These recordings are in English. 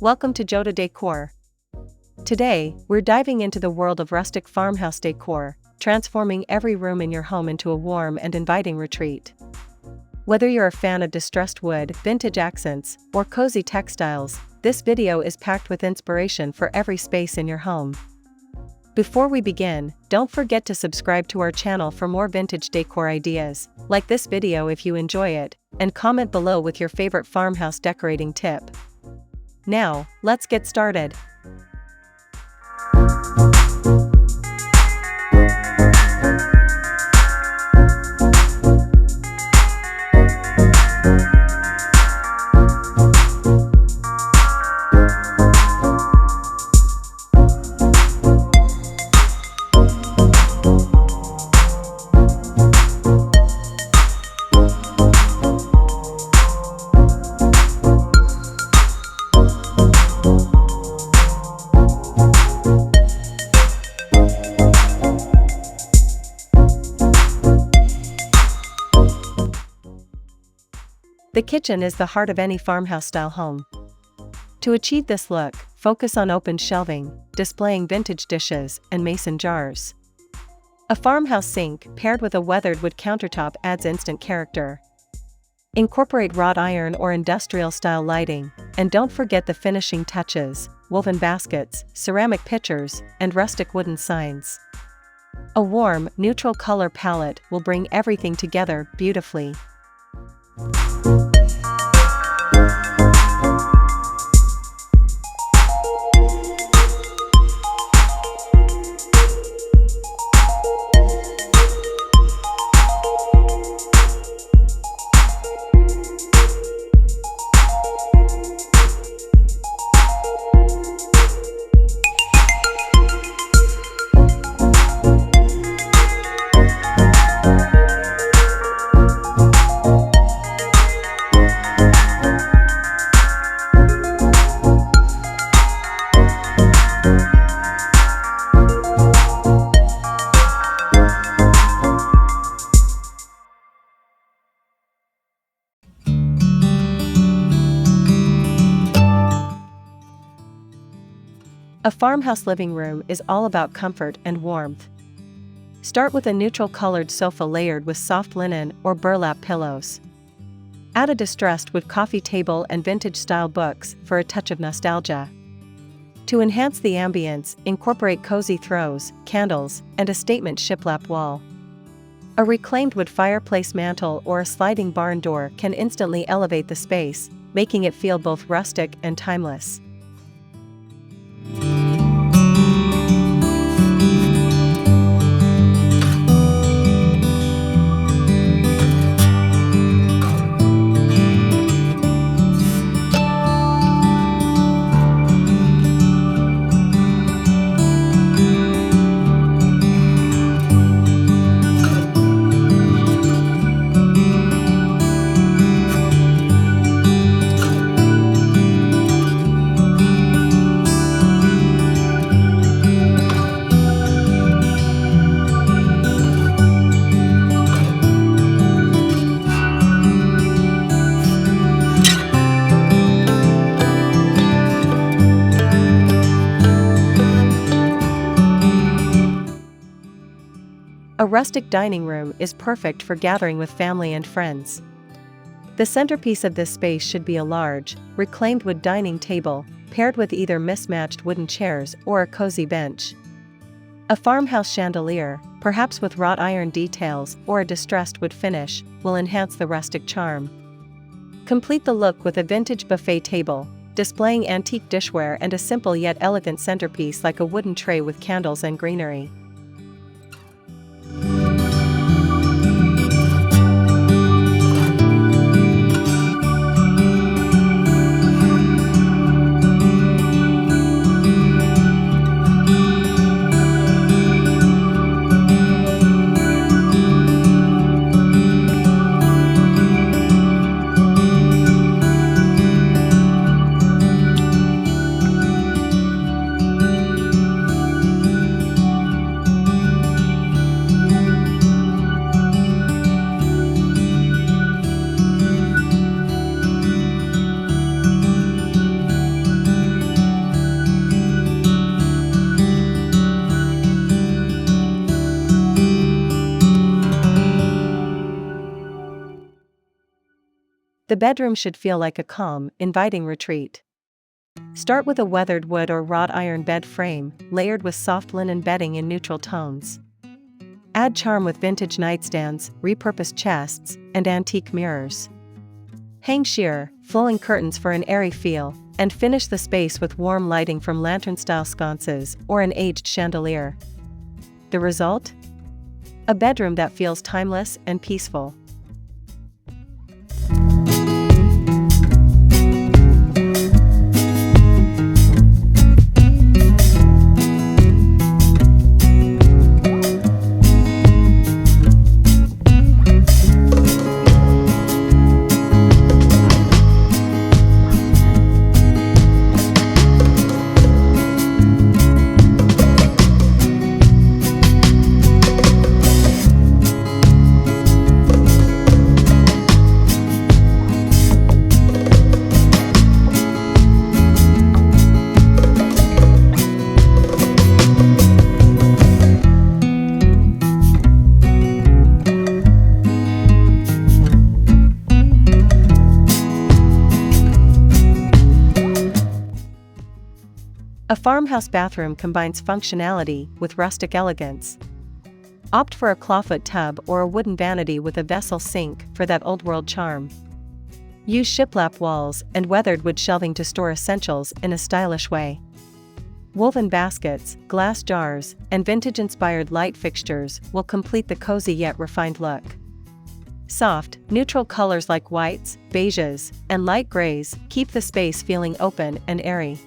Welcome to Joda Decor. Today, we're diving into the world of rustic farmhouse decor, transforming every room in your home into a warm and inviting retreat. Whether you're a fan of distressed wood, vintage accents, or cozy textiles, this video is packed with inspiration for every space in your home. Before we begin, don't forget to subscribe to our channel for more vintage decor ideas, like this video if you enjoy it, and comment below with your favorite farmhouse decorating tip. Now, let's get started. The kitchen is the heart of any farmhouse-style home. To achieve this look, focus on open shelving, displaying vintage dishes, and mason jars. A farmhouse sink paired with a weathered wood countertop adds instant character. Incorporate wrought iron or industrial-style lighting, and don't forget the finishing touches, woven baskets, ceramic pitchers, and rustic wooden signs. A warm, neutral color palette will bring everything together beautifully. A farmhouse living room is all about comfort and warmth. Start with a neutral-colored sofa layered with soft linen or burlap pillows. Add a distressed wood coffee table and vintage-style books for a touch of nostalgia. To enhance the ambience, incorporate cozy throws, candles, and a statement shiplap wall. A reclaimed wood fireplace mantel or a sliding barn door can instantly elevate the space, making it feel both rustic and timeless. A rustic dining room is perfect for gathering with family and friends. The centerpiece of this space should be a large, reclaimed wood dining table, paired with either mismatched wooden chairs or a cozy bench. A farmhouse chandelier, perhaps with wrought iron details or a distressed wood finish, will enhance the rustic charm. Complete the look with a vintage buffet table, displaying antique dishware and a simple yet elegant centerpiece like a wooden tray with candles and greenery. The bedroom should feel like a calm, inviting retreat. Start with a weathered wood or wrought iron bed frame, layered with soft linen bedding in neutral tones. Add charm with vintage nightstands, repurposed chests, and antique mirrors. Hang sheer, flowing curtains for an airy feel, and finish the space with warm lighting from lantern-style sconces or an aged chandelier. The result? A bedroom that feels timeless and peaceful. A farmhouse bathroom combines functionality with rustic elegance. Opt for a clawfoot tub or a wooden vanity with a vessel sink for that old-world charm. Use shiplap walls and weathered wood shelving to store essentials in a stylish way. Woven baskets, glass jars, and vintage-inspired light fixtures will complete the cozy yet refined look. Soft, neutral colors like whites, beiges, and light grays keep the space feeling open and airy.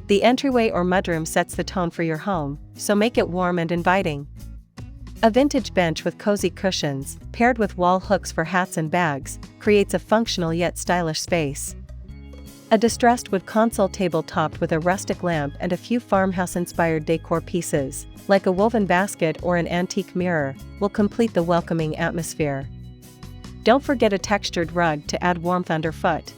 The entryway or mudroom sets the tone for your home, so make it warm and inviting. A vintage bench with cozy cushions, paired with wall hooks for hats and bags, creates a functional yet stylish space. A distressed wood console table topped with a rustic lamp and a few farmhouse-inspired decor pieces, like a woven basket or an antique mirror, will complete the welcoming atmosphere. Don't forget a textured rug to add warmth underfoot.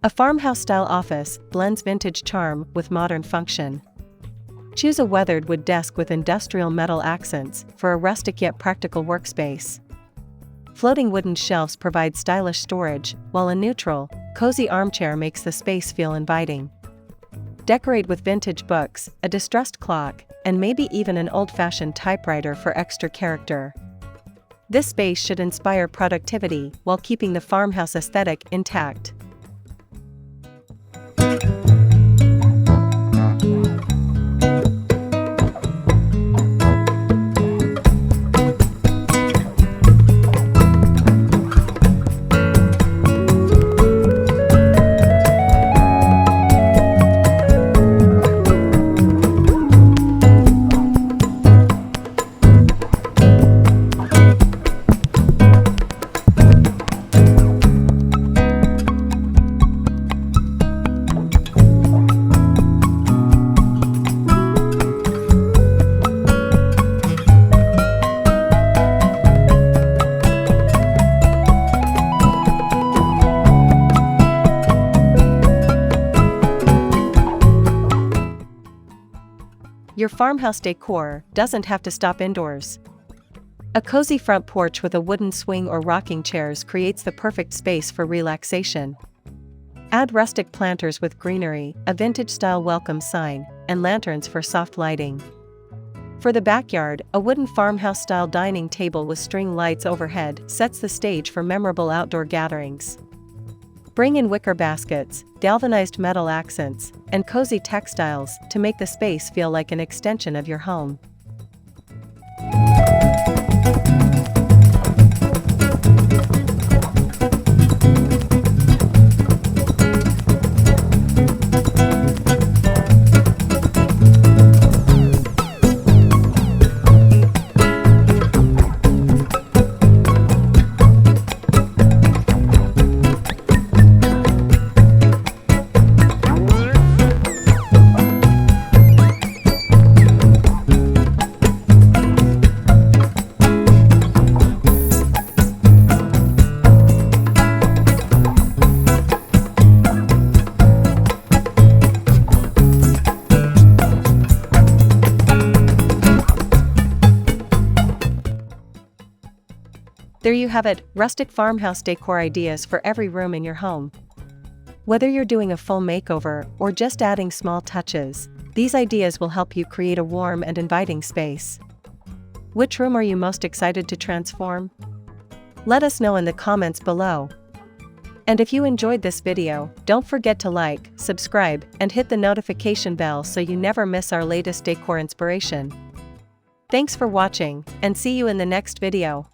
A farmhouse-style office blends vintage charm with modern function. Choose a weathered wood desk with industrial metal accents for a rustic yet practical workspace. Floating wooden shelves provide stylish storage, while a neutral, cozy armchair makes the space feel inviting. Decorate with vintage books, a distressed clock, and maybe even an old-fashioned typewriter for extra character. This space should inspire productivity while keeping the farmhouse aesthetic intact. Your farmhouse decor doesn't have to stop indoors. A cozy front porch with a wooden swing or rocking chairs creates the perfect space for relaxation. Add rustic planters with greenery, a vintage-style welcome sign, and lanterns for soft lighting. For the backyard, a wooden farmhouse-style dining table with string lights overhead sets the stage for memorable outdoor gatherings. Bring in wicker baskets, galvanized metal accents, and cozy textiles to make the space feel like an extension of your home. There you have it, rustic farmhouse decor ideas for every room in your home. Whether you're doing a full makeover or just adding small touches, these ideas will help you create a warm and inviting space. Which room are you most excited to transform? Let us know in the comments below. And if you enjoyed this video, don't forget to like, subscribe, and hit the notification bell so you never miss our latest decor inspiration. Thanks for watching, and see you in the next video.